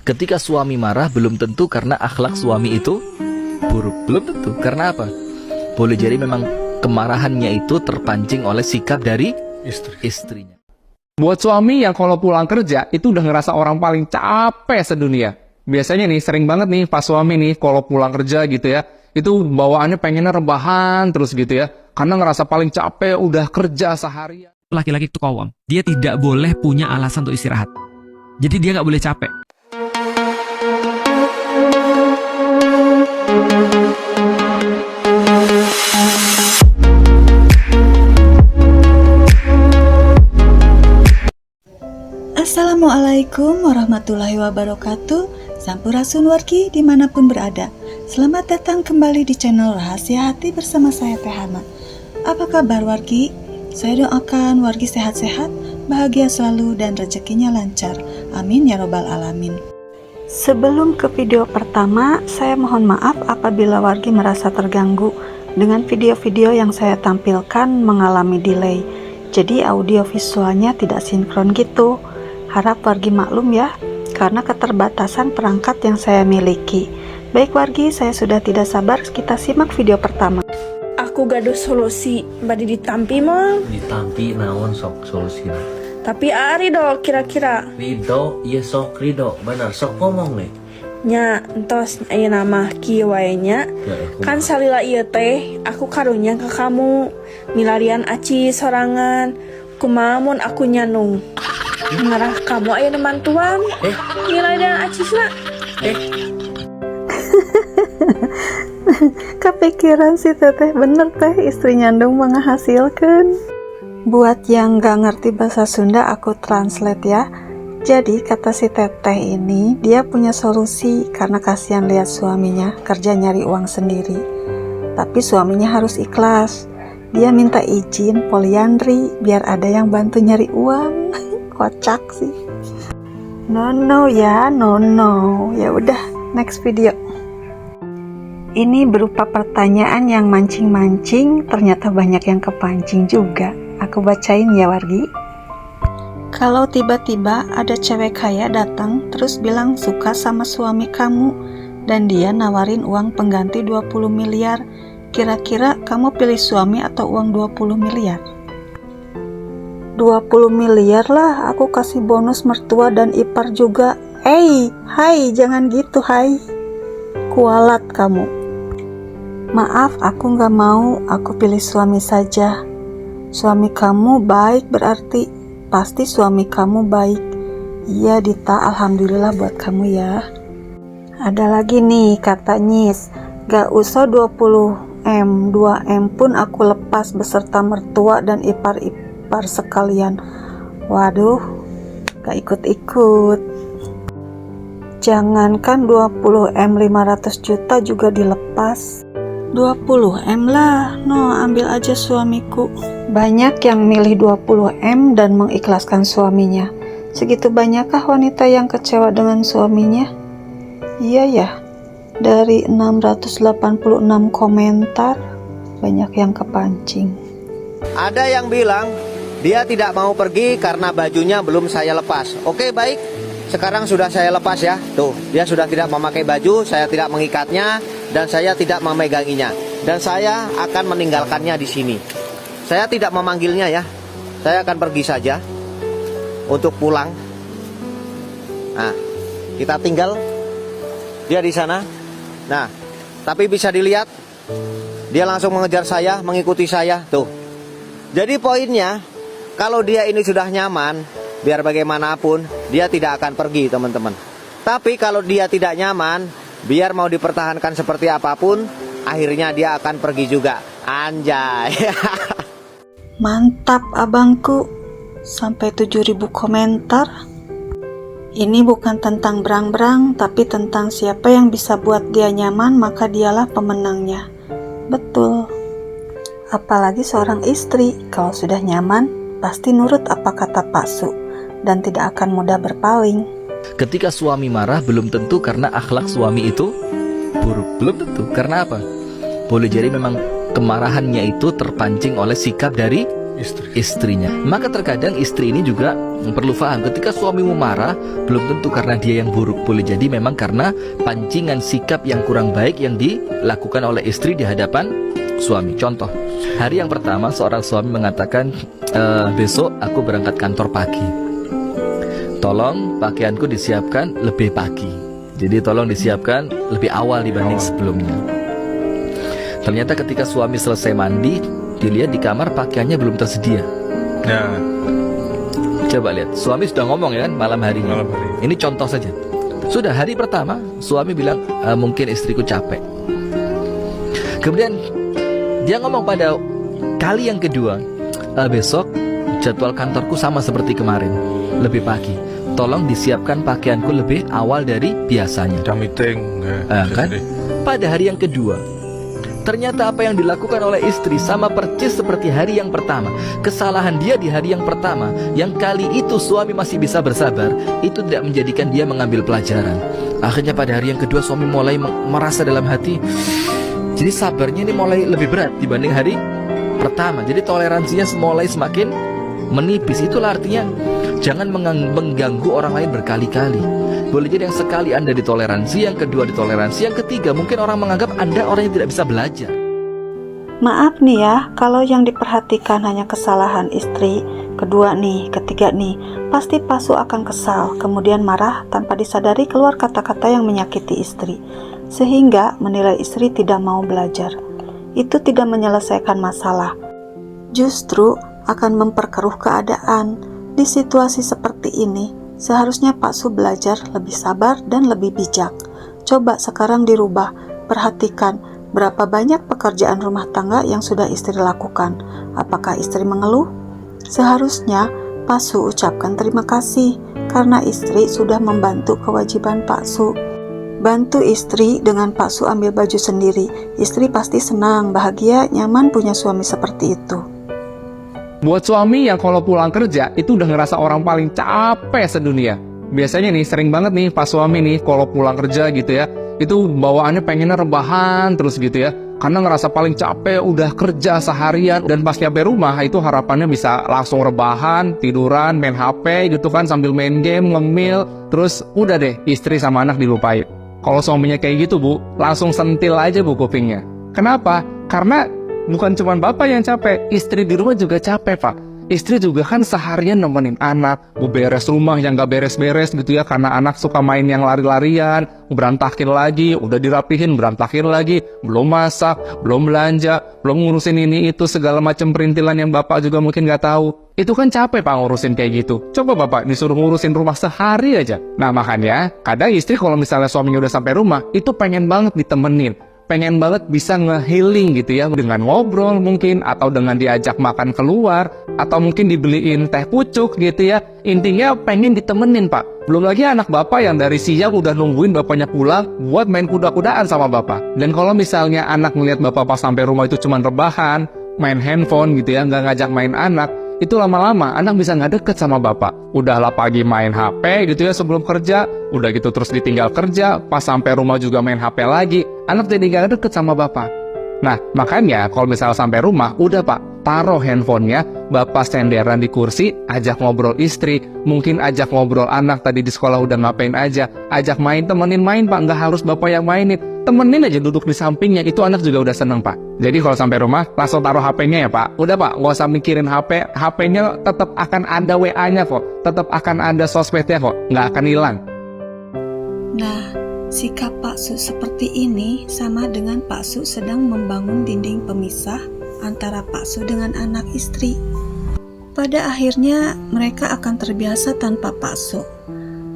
Ketika suami marah belum tentu karena akhlak suami itu buruk. Belum tentu. Karena apa? Boleh jadi memang kemarahannya itu terpancing oleh sikap dari istrinya. Buat suami yang kalau pulang kerja itu udah ngerasa orang paling capek sedunia. Biasanya nih sering banget nih pas suami nih kalau pulang kerja gitu ya, itu bawaannya pengennya rebahan terus gitu ya. Karena ngerasa paling capek udah kerja seharian. Laki-laki itu kawam. Dia tidak boleh punya alasan untuk istirahat. Jadi dia nggak boleh capek. Assalamualaikum warahmatullahi wabarakatuh. Sampurasun wargi dimanapun berada. Selamat datang kembali di channel Rahasia Hati bersama saya Teh Hana. Apa kabar wargi? Saya doakan wargi sehat-sehat, bahagia selalu dan rezekinya lancar. Amin ya robbal alamin. Sebelum ke video pertama, saya mohon maaf apabila wargi merasa terganggu dengan video-video yang saya tampilkan mengalami delay. Jadi audio visualnya tidak sinkron gitu. Harap wargi maklum ya, karena keterbatasan perangkat yang saya miliki. Baik wargi, saya sudah tidak sabar, kita simak video pertama. Aku gaduh solusi, badi ditampi mah. Ditampi naon sok solusina. Tapi ari do kira-kira. Rido, iya sok Rido, benar sok ngomong nih. Nya, entos aya nama kieu wae nya. Kan salila ieu teh, aku karunya ke kamu. Milarian aci sorangan. Kumaha mun aku nyanung. Ngarah kamu aya nemantuan. Milarian aci lah. Kepikiran si teteh bener teh istri nyandung menghasilkan. Buat yang gak ngerti bahasa Sunda aku translate ya. Jadi kata si teteh ini dia punya solusi karena kasihan lihat suaminya kerja nyari uang sendiri. Tapi suaminya harus ikhlas. Dia minta izin poliandri biar ada yang bantu nyari uang. Kocak sih. No ya, no. Ya udah, next video. Ini berupa pertanyaan yang mancing-mancing, ternyata banyak yang kepancing juga. Aku bacain ya wargi. Kalau tiba-tiba ada cewek kaya datang terus bilang suka sama suami kamu dan dia nawarin uang pengganti 20 miliar, kira-kira kamu pilih suami atau uang 20 miliar? 20 miliar lah, aku kasih bonus mertua dan ipar juga. Hai, jangan gitu, hai. Kualat kamu. Maaf, aku gak mau, aku pilih suami saja. Suami kamu baik berarti, pasti suami kamu baik. Iya Dita, alhamdulillah buat kamu ya. Ada lagi nih, kata Nyis, gak usah 20M, 2M pun aku lepas beserta mertua dan ipar-ipar sekalian. Waduh, gak ikut-ikut. Jangankan 20M 500 juta juga dilepas. 20M lah, no ambil aja suamiku. Banyak yang milih 20M dan mengikhlaskan suaminya. Segitu banyakkah wanita yang kecewa dengan suaminya? Iya ya, dari 686 komentar banyak yang kepancing. Ada yang bilang dia tidak mau pergi karena bajunya belum saya lepas. Oke baik, sekarang sudah saya lepas ya. Tuh, dia sudah tidak memakai baju, saya tidak mengikatnya dan saya tidak memeganginya. Dan saya akan meninggalkannya di sini. Saya tidak memanggilnya ya. Saya akan pergi saja untuk pulang. Nah, kita tinggal dia di sana. Nah, tapi bisa dilihat dia langsung mengejar saya, mengikuti saya. Tuh. Jadi poinnya, kalau dia ini sudah nyaman, biar bagaimanapun dia tidak akan pergi teman-teman. Tapi kalau dia tidak nyaman, biar mau dipertahankan seperti apapun, akhirnya dia akan pergi juga. Anjay. Mantap abangku, sampai 7.000 komentar. Ini bukan tentang berang-berang, tapi tentang siapa yang bisa buat dia nyaman, maka dialah pemenangnya. Betul. Apalagi seorang istri, kalau sudah nyaman, pasti nurut apa kata Pak Su, dan tidak akan mudah berpaling. Ketika suami marah belum tentu karena akhlak suami itu buruk. Belum tentu. Karena apa? Boleh jadi memang kemarahannya itu terpancing oleh sikap dari istrinya. Maka terkadang istri ini juga perlu paham, ketika suamimu marah belum tentu karena dia yang buruk, boleh jadi memang karena pancingan sikap yang kurang baik yang dilakukan oleh istri di hadapan suami. Contoh, hari yang pertama seorang suami mengatakan, besok aku berangkat kantor pagi, tolong pakaianku disiapkan lebih pagi. Jadi tolong disiapkan lebih awal dibanding sebelumnya. Ternyata ketika suami selesai mandi, dilihat di kamar pakaiannya belum tersedia. Ya. Coba lihat, suami sudah ngomong ya kan malam harinya. Ini contoh saja. Sudah hari pertama suami bilang, mungkin istriku capek. Kemudian dia ngomong pada kali yang kedua, besok jadwal kantorku sama seperti kemarin, lebih pagi. Tolong disiapkan pakaianku lebih awal dari biasanya. Ada meeting. Kan? Pada hari yang kedua, ternyata apa yang dilakukan oleh istri sama persis seperti hari yang pertama. Kesalahan dia di hari yang pertama, yang kali itu suami masih bisa bersabar, itu tidak menjadikan dia mengambil pelajaran. Akhirnya pada hari yang kedua suami mulai merasa dalam hati, jadi sabarnya ini mulai lebih berat dibanding hari pertama. Jadi toleransinya mulai semakin menipis. Itulah artinya jangan mengganggu orang lain berkali-kali. Boleh jadi yang sekali Anda ditoleransi, yang kedua ditoleransi, yang ketiga mungkin orang menganggap Anda orang yang tidak bisa belajar. Maaf nih ya, kalau yang diperhatikan hanya kesalahan istri, kedua nih, ketiga nih, pasti Pak Su akan kesal, kemudian marah tanpa disadari keluar kata-kata yang menyakiti istri, sehingga menilai istri tidak mau belajar. Itu tidak menyelesaikan masalah, justru akan memperkeruh keadaan. Di situasi seperti ini, seharusnya Pak Su belajar lebih sabar dan lebih bijak. Coba sekarang dirubah, perhatikan berapa banyak pekerjaan rumah tangga yang sudah istri lakukan. Apakah istri mengeluh? Seharusnya Pak Su ucapkan terima kasih karena istri sudah membantu kewajiban Pak Su. Bantu istri dengan Pak Su ambil baju sendiri. Istri pasti senang, bahagia, nyaman punya suami seperti itu. Buat suami yang kalau pulang kerja itu udah ngerasa orang paling capek sedunia. Biasanya nih sering banget nih pas suami nih kalau pulang kerja gitu ya, itu bawaannya pengennya rebahan terus gitu ya. Karena ngerasa paling capek udah kerja seharian, dan pas nyampe rumah itu harapannya bisa langsung rebahan, tiduran, main HP gitu kan sambil main game, ngemil, terus udah deh istri sama anak dilupain. Kalau suaminya kayak gitu Bu, langsung sentil aja Bu kupingnya. Kenapa? Karena bukan cuma bapak yang capek, istri di rumah juga capek Pak. Istri juga kan seharian nemenin anak, beres rumah yang gak beres-beres gitu ya, karena anak suka main yang lari-larian, berantakin lagi, udah dirapihin, berantakin lagi, belum masak, belum belanja, belum ngurusin ini itu, segala macam perintilan yang bapak juga mungkin gak tahu. Itu kan capek Pak ngurusin kayak gitu. Coba bapak disuruh ngurusin rumah sehari aja. Nah makanya, kadang istri kalau misalnya suaminya udah sampai rumah, itu pengen banget ditemenin. Pengen banget bisa nge-healing gitu ya, dengan ngobrol mungkin, atau dengan diajak makan keluar, atau mungkin dibeliin teh pucuk gitu ya. Intinya pengen ditemenin Pak. Belum lagi anak bapak yang dari siang udah nungguin bapaknya pulang buat main kuda-kudaan sama bapak. Dan kalau misalnya anak ngeliat bapak pas sampai rumah itu cuman rebahan, main handphone gitu ya, nggak ngajak main anak, itu lama-lama anak bisa nggak deket sama bapak. Udahlah pagi main HP gitu ya sebelum kerja, udah gitu terus ditinggal kerja, pas sampai rumah juga main HP lagi, anak jadi nggak deket sama bapak. Nah makanya kalau misalnya sampai rumah, udah Pak, taruh handphonenya, bapak senderan di kursi, ajak ngobrol istri, mungkin ajak ngobrol anak tadi di sekolah udah ngapain aja, ajak main, temenin main Pak, nggak harus bapak yang mainin, temenin aja duduk di sampingnya, itu anak juga udah seneng Pak. Jadi kalau sampai rumah, langsung taruh HP-nya ya Pak. Udah Pak, nggak usah mikirin HP, HP-nya tetap akan ada WA-nya kok, tetap akan ada sosmednya kok, nggak akan hilang. Nah, sikap Pak Su seperti ini sama dengan Pak Su sedang membangun dinding pemisah antara Pak Su dengan anak istri. Pada akhirnya mereka akan terbiasa tanpa Pak Su.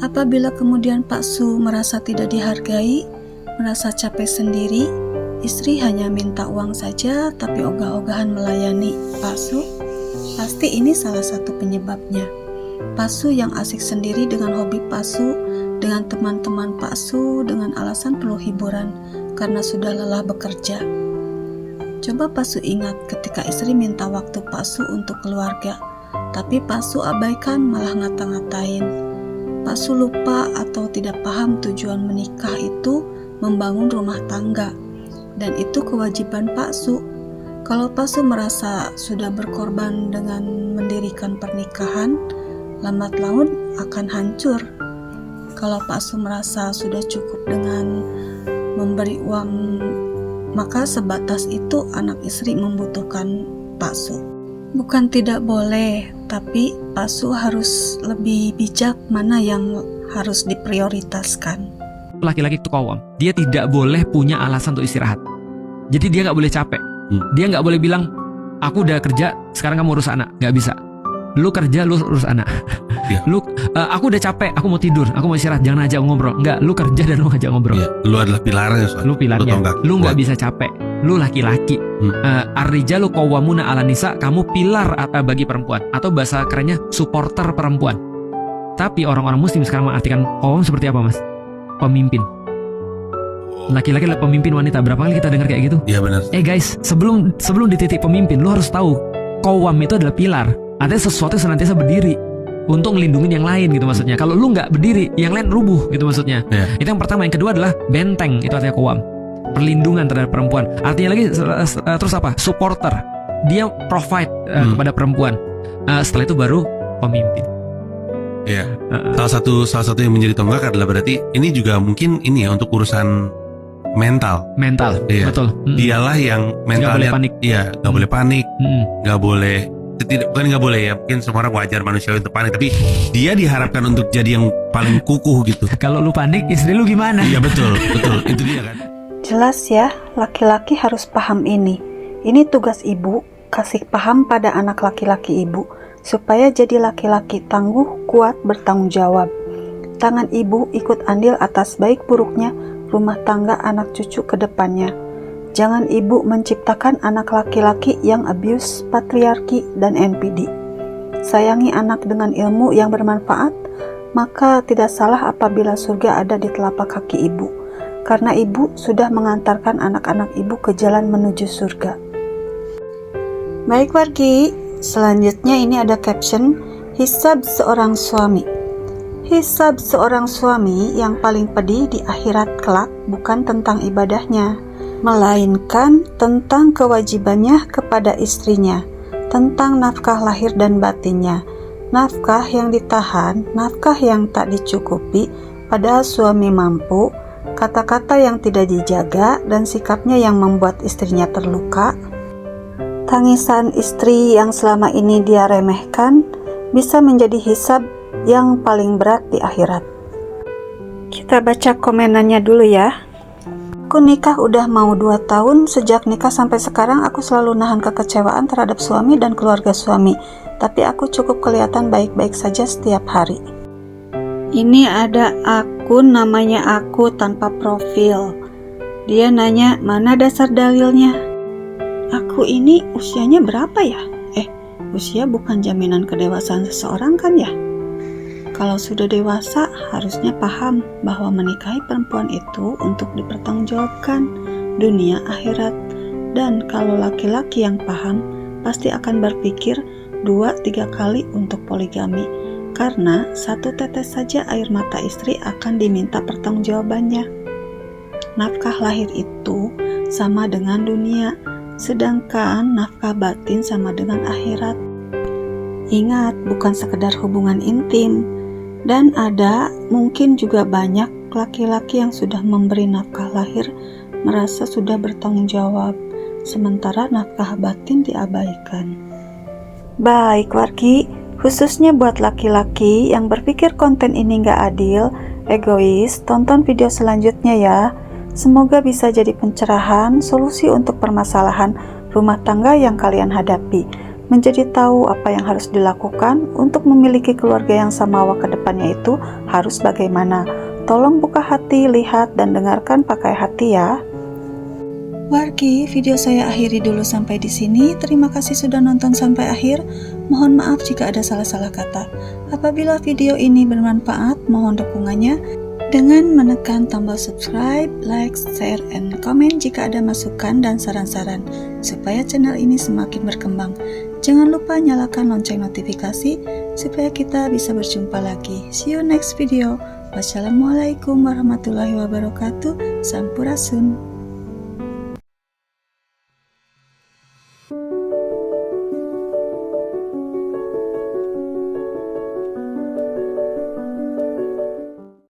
Apabila kemudian Pak Su merasa tidak dihargai, merasa capek sendiri, istri hanya minta uang saja tapi ogah-ogahan melayani Pak Su, pasti ini salah satu penyebabnya. Pak Su yang asik sendiri dengan hobi Pak Su, dengan teman-teman Pak Su, dengan alasan perlu hiburan karena sudah lelah bekerja. Coba Pak Su ingat ketika istri minta waktu Pak Su untuk keluarga, tapi Pak Su abaikan malah ngata-ngatain. Pak Su lupa atau tidak paham tujuan menikah itu membangun rumah tangga, dan itu kewajiban Pak Su. Kalau Pak Su merasa sudah berkorban dengan mendirikan pernikahan, lambat laun akan hancur. Kalau Pak Su merasa sudah cukup dengan memberi uang, maka sebatas itu anak istri membutuhkan Pak Su. Bukan tidak boleh, tapi Pak Su harus lebih bijak mana yang harus diprioritaskan. Laki-laki itu kawam, dia tidak boleh punya alasan untuk istirahat. Jadi dia nggak boleh capek. Dia nggak boleh bilang, aku udah kerja, sekarang kamu urus anak. Nggak bisa. Lu kerja, lu urus anak. Iya. Aku udah capek, aku mau tidur, aku mau istirahat, jangan ajak ngobrol. Nggak, lu kerja dan lu ngajak ngobrol. Iya, lu adalah pilarnya. Lu pilarnya. Lu nggak bisa capek. Lu laki-laki. Ar-rijalu qawwamuna 'alan nisa, kamu pilar bagi perempuan, atau bahasa kerennya supporter perempuan. Tapi orang-orang muslim sekarang mengartikan qawwam seperti apa, Mas? Pemimpin. Laki-laki adalah pemimpin wanita. Berapa kali kita dengar kayak gitu? Iya benar. Guys, sebelum di titik pemimpin, lu harus tahu qawwam itu adalah pilar. Artinya sesuatu yang senantiasa berdiri untuk ngelindungin yang lain gitu maksudnya. Kalau lu nggak berdiri, yang lain rubuh gitu maksudnya. Iya. Itu yang pertama. Yang kedua adalah benteng. Itu artinya qawwam, perlindungan terhadap perempuan. Artinya lagi terus apa? Supporter. Dia provide kepada perempuan. Setelah itu baru pemimpin. Iya. Salah satu yang menjadi tonggak adalah berarti ini juga mungkin ini ya untuk urusan mental. Iya. Betul. Dialah yang mentalnya boleh panik. Iya, nggak boleh panik, nggak boleh. Bukan nggak boleh ya, mungkin semua orang wajar manusiawi untuk panik, tapi dia diharapkan untuk jadi yang paling kukuh gitu. Kalau lu panik, istri lu gimana? Iya betul, itu dia kan. Jelas ya, laki-laki harus paham ini. Ini tugas ibu, kasih paham pada anak laki-laki ibu, supaya jadi laki-laki tangguh, kuat, bertanggung jawab. Tangan ibu ikut andil atas baik buruknya rumah tangga anak cucu ke depannya. Jangan ibu menciptakan anak laki-laki yang abuse, patriarki, dan NPD. Sayangi anak dengan ilmu yang bermanfaat, maka tidak salah apabila surga ada di telapak kaki ibu, karena ibu sudah mengantarkan anak-anak ibu ke jalan menuju surga. Baik wargi, selanjutnya ini ada caption, hisab seorang suami. Hisab seorang suami yang paling pedih di akhirat kelak bukan tentang ibadahnya, melainkan tentang kewajibannya kepada istrinya, tentang nafkah lahir dan batinnya, nafkah yang ditahan, nafkah yang tak dicukupi, padahal suami mampu, kata-kata yang tidak dijaga, dan sikapnya yang membuat istrinya terluka. Tangisan istri yang selama ini dia remehkan bisa menjadi hisab yang paling berat di akhirat. Kita baca komenannya dulu ya. Aku nikah udah mau 2 tahun, sejak nikah sampai sekarang aku selalu nahan kekecewaan terhadap suami dan keluarga suami, tapi aku cukup kelihatan baik-baik saja setiap hari. Ini ada akun namanya aku tanpa profil. Dia nanya, mana dasar dalilnya? Aku ini usianya berapa ya? Usia bukan jaminan kedewasaan seseorang kan ya? Kalau sudah dewasa, harusnya paham bahwa menikahi perempuan itu untuk dipertanggungjawabkan dunia akhirat. Dan kalau laki-laki yang paham, pasti akan berpikir 2-3 kali untuk poligami. Karena 1 tetes saja air mata istri akan diminta pertanggungjawabannya. Nafkah lahir itu sama dengan dunia, sedangkan nafkah batin sama dengan akhirat. Ingat, bukan sekedar hubungan intim. Dan ada mungkin juga banyak laki-laki yang sudah memberi nafkah lahir merasa sudah bertanggung jawab, sementara nafkah batin diabaikan. Baik wargi, khususnya buat laki-laki yang berpikir konten ini gak adil, egois, tonton video selanjutnya ya. Semoga bisa jadi pencerahan, solusi untuk permasalahan rumah tangga yang kalian hadapi. Menjadi tahu apa yang harus dilakukan untuk memiliki keluarga yang samawa ke depannya itu harus bagaimana. Tolong buka hati, lihat, dan dengarkan pakai hati ya. Wargi, video saya akhiri dulu sampai di sini. Terima kasih sudah nonton sampai akhir. Mohon maaf jika ada salah-salah kata. Apabila video ini bermanfaat, mohon dukungannya dengan menekan tombol subscribe, like, share, and comment jika ada masukan dan saran-saran supaya channel ini semakin berkembang. Jangan lupa nyalakan lonceng notifikasi supaya kita bisa berjumpa lagi. See you next video. Wassalamualaikum warahmatullahi wabarakatuh. Sampurasun.